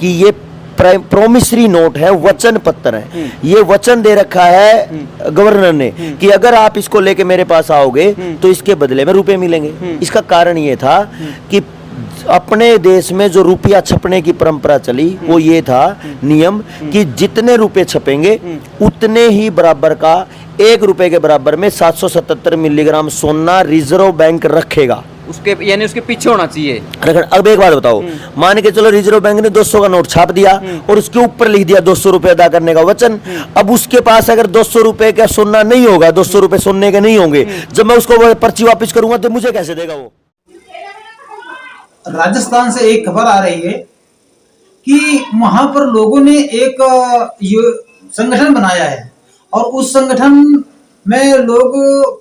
कि ये promissory note है, वचन पत्र है। ये वचन दे रखा है गवर्नर ने कि अगर आप इसको लेके मेरे पास आओगे तो इसके बदले में रुपए मिलेंगे। इसका कारण ये था कि अपने देश में जो रुपया छपने की परंपरा चली वो ये था नियम कि जितने रुपए छपेंगे उतने ही बराबर का 1 रुपए के बराबर में 777 मिलीग्राम सोना रिजर्व बैंक रखेगा। उसके यानी उसके पीछे होना चाहिए। अब एक बात बताओ, मान के चलो रिजर्व बैंक ने 200 का नोट छाप दिया और उसके ऊपर लिख दिया 200 रुपए अदा करने का वचन। अब उसके पास अगर 200 रुपए का सोना नहीं होगा, 200 रुपए सोने के नहीं होंगे, जब मैं उसको पर्ची वापस करूंगा तो मुझे कैसे देगा वो? राजस्थान से एक खबर आ रही है कि वहां पर लोगों ने एक संगठन बनाया है और उस संगठन में लोग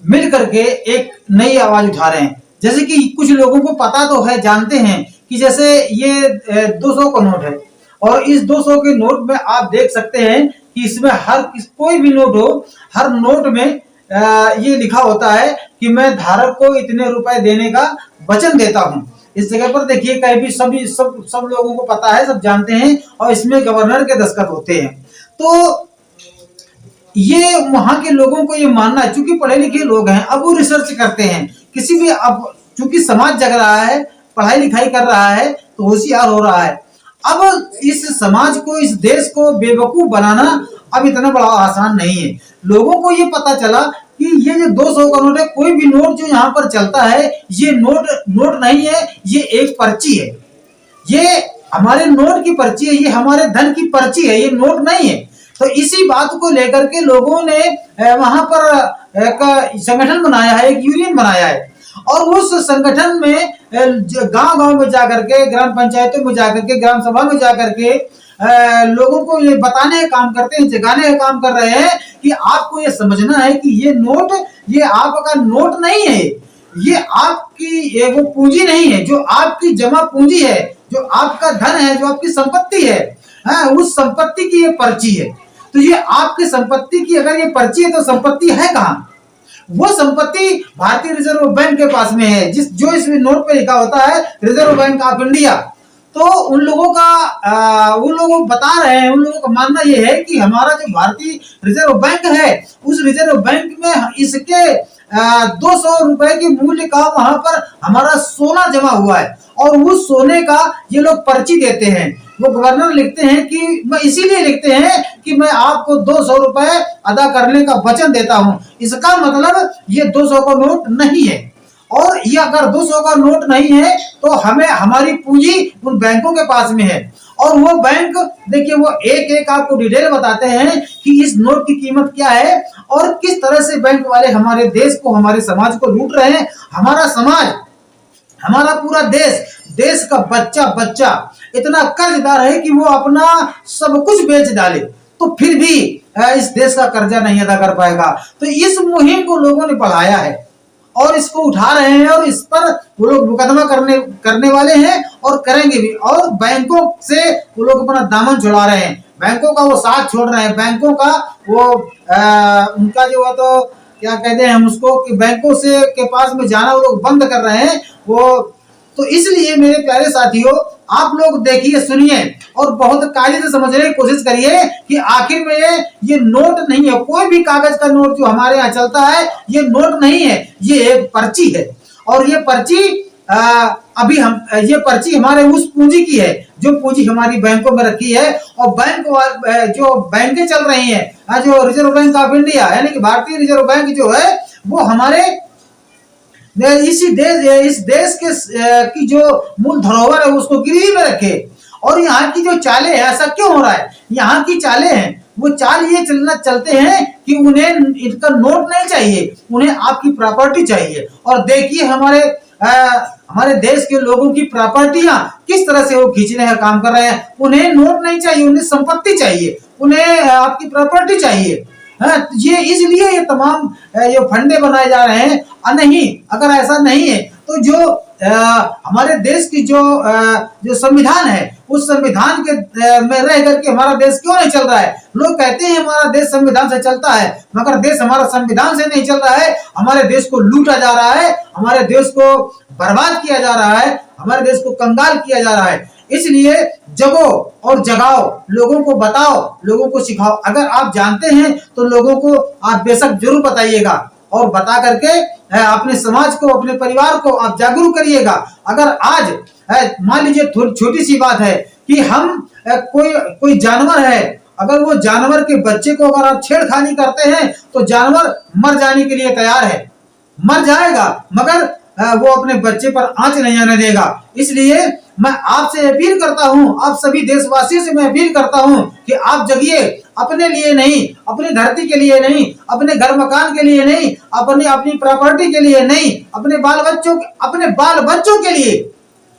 मिल करके एक नई आवाज उठा रहे हैं। जैसे कि कुछ लोगों को पता तो है, जानते हैं कि जैसे ये 200 का नोट है और इस 200 के नोट में आप देख सकते हैं कि इसमें कोई भी नोट हो, हर नोट में ये लिखा होता है कि मैं धारक को इतने रुपए देने का वचन देता हूं। इस जगह पर देखिए कहीं भी सब लोगों को पता है, सब जानते हैं और इसमें गवर्नर के दस्तखत होते हैं। तो ये वहां के लोगों को ये मानना है, चूंकि पढ़े लिखे लोग हैं, अब वो रिसर्च करते हैं किसी भी, अब चूंकि समाज जग रहा है, पढ़ाई लिखाई कर रहा है तो होशियार हो रहा है। अब इस समाज को, इस देश को बेवकूफ बनाना अब इतना बड़ा आसान नहीं है। लोगों को ये पता चला कि ये जो 200 का नोट है, कोई भी नोट जो यहाँ पर चलता है ये नोट नहीं है, ये एक पर्ची है। ये हमारे नोट की पर्ची है, ये हमारे धन की पर्ची है, ये नोट नहीं है। तो इसी बात को लेकर के लोगों ने वहां पर एक संगठन बनाया है, एक यूनियन बनाया है और उस संगठन में गांव-गांव में जाकर के, ग्राम पंचायतों में जाकर के, ग्राम सभा में जाकर के लोगों को ये बताने का काम करते हैं, जगाने का काम कर रहे हैं कि आपको ये समझना है कि ये नोट, ये आपका नोट नहीं है, ये आपकी वो पूंजी नहीं है, जो आपकी जमा पूंजी है, जो आपका धन है, जो आपकी संपत्ति है, उस संपत्ति की ये पर्ची है। तो ये आपकी संपत्ति की अगर ये पर्ची है तो संपत्ति है कहां? वो संपत्ति भारतीय रिजर्व बैंक के पास में है, जो इस नोट पे लिखा होता है रिजर्व बैंक ऑफ इंडिया। तो उन लोगों बता रहे हैं, उन लोगों का मानना ये है कि हमारा जो भारतीय रिजर्व बैंक है, उस रिजर्व बैंक में इसके 200 रुपए के मूल्य का वहां पर हमारा सोना जमा हुआ है और उस सोने का ये लोग पर्ची देते हैं। वो गवर्नर लिखते हैं कि मैं इसीलिए लिखते हैं कि मैं आपको 200 रुपए अदा करने का वचन देता हूं। इसका मतलब ये 200 का नोट नहीं है और ये अगर 200 का नोट नहीं है तो हमें, हमारी पूंजी उन बैंकों के पास में है और वो बैंक देखिए वो एक एक आपको डिटेल बताते हैं कि इस नोट की कीमत क्या है और किस तरह से बैंक वाले हमारे देश को, हमारे समाज को लूट रहे हैं। हमारा समाज, हमारा पूरा देश का बच्चा इतना कर्जदार है कि वो अपना सब कुछ बेच डाले तो फिर भी इस देश का कर्जा नहीं अदा कर पाएगा। तो इस मुहिम को लोगों ने बढ़ाया है और इसको उठा रहे हैं और इस पर वो लोग मुकदमा करने वाले हैं और करेंगे भी। और बैंकों से वो लोग अपना दामन छुड़ा रहे हैं, बैंकों का वो साथ छोड़ रहे हैं, बैंकों का वो उनका जो है तो क्या कहते हैं हम उसको, कि बैंकों से के पास में जाना वो लोग बंद कर रहे हैं वो। तो इसलिए मेरे प्यारे साथियों, आप लोग देखिए, सुनिए और बहुत कायदे से समझने की कोशिश करिए कि आखिर में ये नोट नहीं है, कोई भी कागज का नोट जो हमारे यहाँ चलता है ये नोट नहीं है, ये एक पर्ची है। और ये पर्ची ये पर्ची हमारे उस पूंजी की है जो पूंजी हमारी बैंकों में रखी है और जो बैंकें चल रही हैं, जो रिजर्व बैंक ऑफ इंडिया यानी कि भारतीय रिजर्व बैंक जो है वो हमारे इस देश की जो मूल धरोहर है उसको गिरवी में रखे। और यहाँ की जो चालें हैं, ऐसा क्यों हो रहा है? यहाँ की चालें हैं, वो चाल ये चलते हैं कि उन्हें इनका नोट नहीं चाहिए, उन्हें आपकी प्रॉपर्टी चाहिए। और देखिए हमारे देश के लोगों की प्रॉपर्टियां किस तरह से वो खींचने का काम कर रहे हैं। उन्हें नोट नहीं चाहिए, उन्हें संपत्ति चाहिए, उन्हें आपकी प्रॉपर्टी चाहिए। ये इसलिए ये तमाम ये फंडे बनाए जा रहे हैं। नहीं, अगर ऐसा नहीं है तो जो हमारे देश की जो संविधान है, उस संविधान के में रह करके हमारा देश क्यों नहीं चल रहा है? लोग कहते हैं हमारा देश संविधान से चलता है, मगर देश हमारा संविधान से नहीं चल रहा है। हमारे देश को लूटा जा रहा है, हमारे देश को बर्बाद किया जा रहा है, हमारे देश को कंगाल किया जा रहा है। इसलिए जगो और जगाओ, लोगों को बताओ, लोगों को सिखाओ। अगर आप जानते हैं तो लोगों को आप बेशक जरूर बताइएगा और बता करके अपने समाज को, अपने परिवार को आप जागरूक करिएगा। अगर आज मान लीजिए छोटी सी बात है कि हम कोई जानवर है, अगर वो जानवर के बच्चे को अगर आप छेड़खानी करते हैं तो जानवर मर जाने के लिए तैयार है, मर जाएगा, मगर वो अपने बच्चे पर आंच नहीं आने देगा। इसलिए मैं आपसे अपील करता हूं, आप सभी देशवासियों से मैं अपील करता हूं कि आप जगिए, अपने लिए नहीं, अपनी धरती के लिए नहीं, अपने घर मकान के लिए नहीं, अपनी प्रॉपर्टी के लिए नहीं, अपने बाल बच्चों के लिए।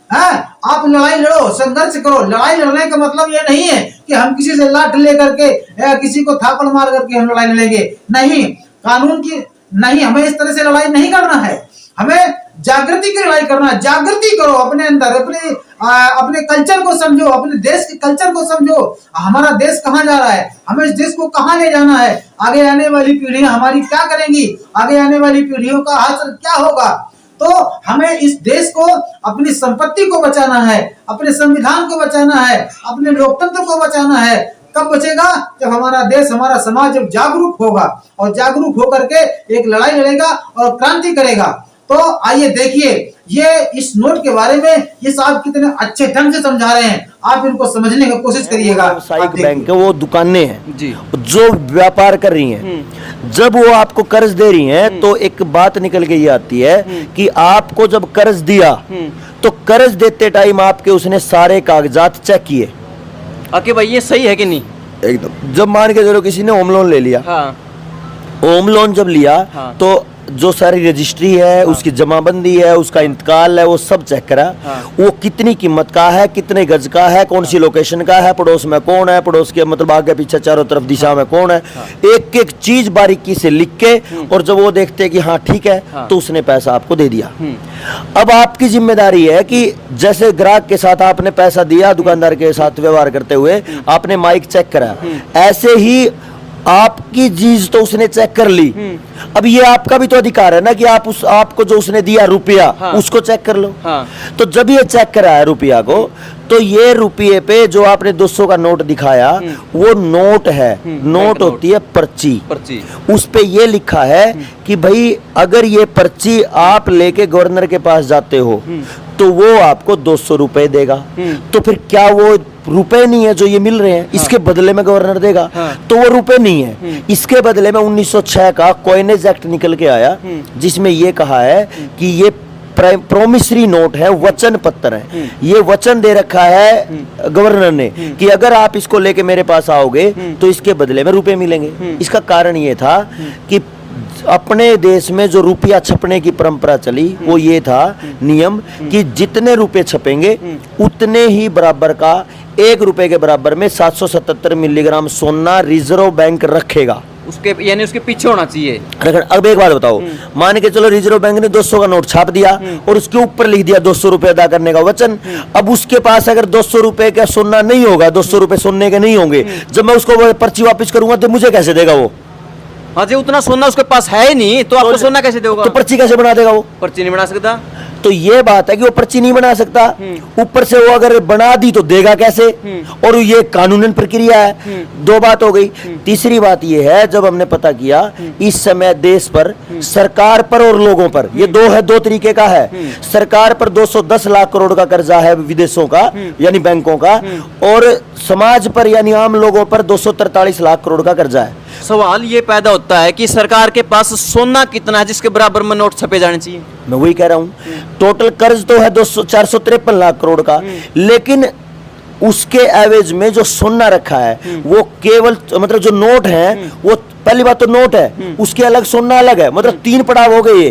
आप लड़ाई लड़ो, संघर्ष करो। लड़ाई लड़ने का मतलब ये नहीं है कि हम किसी से लाठ लेकर के या किसी को थापड़ मार करके हम लड़ाई लड़ेंगे, नहीं, कानून की नहीं, हमें इस तरह से लड़ाई नहीं करना है, हमें जागृति की लड़ाई करना है। जागृति करो अपने अंदर, अपने कल्चर को समझो, अपने देश के कल्चर को समझो, हमारा देश कहाँ जा रहा है, हमें इस देश को कहाँ ले जाना है, आगे आने वाली पीढ़ियां हमारी क्या करेंगी, आगे आने वाली पीढ़ियों का हाल क्या होगा। तो हमें इस देश को, अपनी संपत्ति को बचाना है, अपने संविधान को बचाना है, अपने लोकतंत्र को बचाना है। कब बचेगा? जब हमारा देश, हमारा समाज जब जागरूक होगा, और जागरूक होकर के एक लड़ाई लड़ेगा और क्रांति करेगा। तो आइए देखिए, ये इस नोट के बारे में ये साहब कितने अच्छे ढंग से समझा रहे हैं, आप इनको समझने की कोशिश करिएगा। व्यावसायिक बैंक है, वो दुकानें हैं जी, जो व्यापार कर रही हैं। जब वो आपको कर्ज दे रही हैं तो एक बात निकल के ये आती है कि आपको जब कर्ज दिया तो कर्ज देते टाइम आपके उसने सारे कागजात चेक किए। आके भाई ये सही है कि नहीं? एकदम। जब मान के चलो किसी ने होम लोन ले लिया, हाँ, होम लोन जब लिया हाँ, तो जो सारी रजिस्ट्री है, उसकी जमाबंदी है, उसका इंतकाल है, वो सब चेक करा। वो कितनी कीमत का है, कितने गज का है, कौन सी लोकेशन का है, पड़ोस में कौन है, पड़ोस के मतलब आगे पीछे चारों तरफ दिशा में कौन है, एक एक चीज बारीकी से लिख के, और जब वो देखते हैं कि हाँ ठीक है, तो उसने पैसा आपको दे दिया। अब आपकी जिम्मेदारी है कि जैसे ग्राहक के साथ आपने पैसा दिया, दुकानदार के साथ व्यवहार करते हुए आपने माइक चेक करा, ऐसे ही आपकी चीज तो उसने चेक कर ली। अब ये आपका भी तो अधिकार है ना कि आप आपको जो उसने दिया रुपया, उसको चेक कर लो। तो जब ये चेक करा है रुपया को, तो ये रुपये पे जो आपने 200 का नोट दिखाया वो नोट है, नोट होती है पर्ची। उस पे ये लिखा है कि भाई अगर ये पर्ची आप लेके गवर्नर के पास जाते हो तो वो आपको 200 रुपए देगा। तो फिर क्या वो रुपए नहीं है जो ये मिल रहे हैं, इसके बदले में गवर्नर देगा? तो वो रुपए नहीं है, इसके बदले में 1906 का कॉइनेज एक्ट निकल के आया जिसमें ये कहा है कि ये प्रोमिसरी नोट है, वचन पत्र है। ये वचन दे रखा है गवर्नर ने कि अगर आप इसको लेके मेरे पास आओगे तो इसके बदले में रुपए मिलेंगे। इसका कारण ये था कि अपने देश में जो रुपया छपने की परंपरा चली वो ये था नियम कि जितने रुपए छपेंगे उतने ही बराबर का, 1 रुपए के बराबर में 777 मिलीग्राम सोना रिजर्व बैंक रखेगा। उसके यानी उसके पीछे होना चाहिए। अब एक बात बताओ, मान के चलो रिजर्व बैंक ने 200 का नोट छाप दिया और उसके ऊपर लिख दिया 200 रुपए अदा करने का वचन। अब उसके पास अगर 200 रुपए का सोना नहीं होगा, 200 रुपए सोने के नहीं होंगे, जब मैं उसको पर्ची वापस करूंगा तो मुझे कैसे देगा वो? हाँ जी, उतना सोना उसके पास है ही नहीं, तो आपको सोना कैसे देगा? तो पर्ची कैसे बना देगा वो? पर्ची नहीं बना सकता। तो ये बात है कि वो पर्ची नहीं बना सकता, ऊपर से वो अगर बना दी तो देगा कैसे? और ये कानूनन प्रक्रिया है। 2 बात हो गई। तीसरी बात ये है, जब हमने पता किया इस समय देश पर, सरकार पर और लोगों पर, ये दो तरीके का है। सरकार पर 210 लाख करोड़ का कर्जा है विदेशों का यानी बैंकों का, और समाज पर यानी आम लोगों पर 243 लाख करोड़ का कर्जा है। सवाल ये पैदा होता है कि सरकार के पास सोना कितना है जिसके बराबर में नोट छपे जाने चाहिए? मैं वही कह रहा हूं, टोटल कर्ज तो है 453 लाख करोड़ का, लेकिन उसके एवज में जो सोना रखा है वो केवल मतलब जो नोट है वो, पहली बात तो नोट है, उसके अलग सोना अलग है, मतलब 3 पड़ाव हो गए।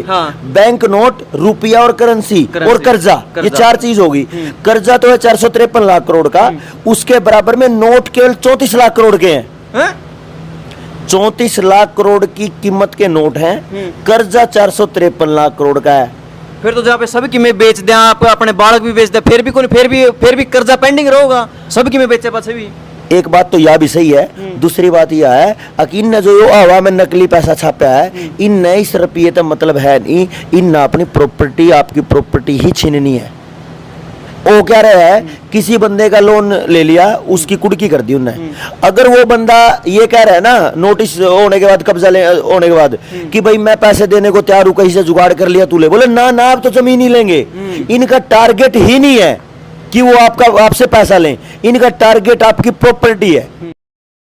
बैंक नोट, रुपया और करेंसी और कर्जा, ये 4 चीज होगी। कर्जा तो है 453 लाख करोड़ का, उसके बराबर में नोट केवल 34 लाख करोड़ के हैं। 34 लाख करोड़ की कीमत के नोट हैं, कर्जा 453 लाख करोड़ का है। फिर तो जहाँ पे सभी की में बेच दे, आप अपने बालक भी बेच दे, फिर भी कर्जा पेंडिंग रहेगा, सभी की में बेचे पास भी। एक बात तो यह भी सही है। दूसरी बात यह है, अकीन ने जो हवा में नकली पैसा छापा है, इन नई रुपये तो मतलब है नहीं, इन अपनी प्रॉपर्टी, आपकी प्रॉपर्टी ही छीननी है। वो क्या रहा है, किसी बंदे का लोन ले लिया, उसकी कुड़की कर दी उनने। अगर वो बंदा ये कह रहा है ना, नोटिस होने के बाद, कब्जा होने के बाद, कि भाई मैं पैसे देने को तैयार हूं, कहीं से जुगाड़ कर लिया तूले, बोले ना ना आप तो जमीन ही लेंगे। इनका टारगेट ही नहीं है कि वो आपसे पैसा लें, इनका टारगेट आपकी प्रॉपर्टी है।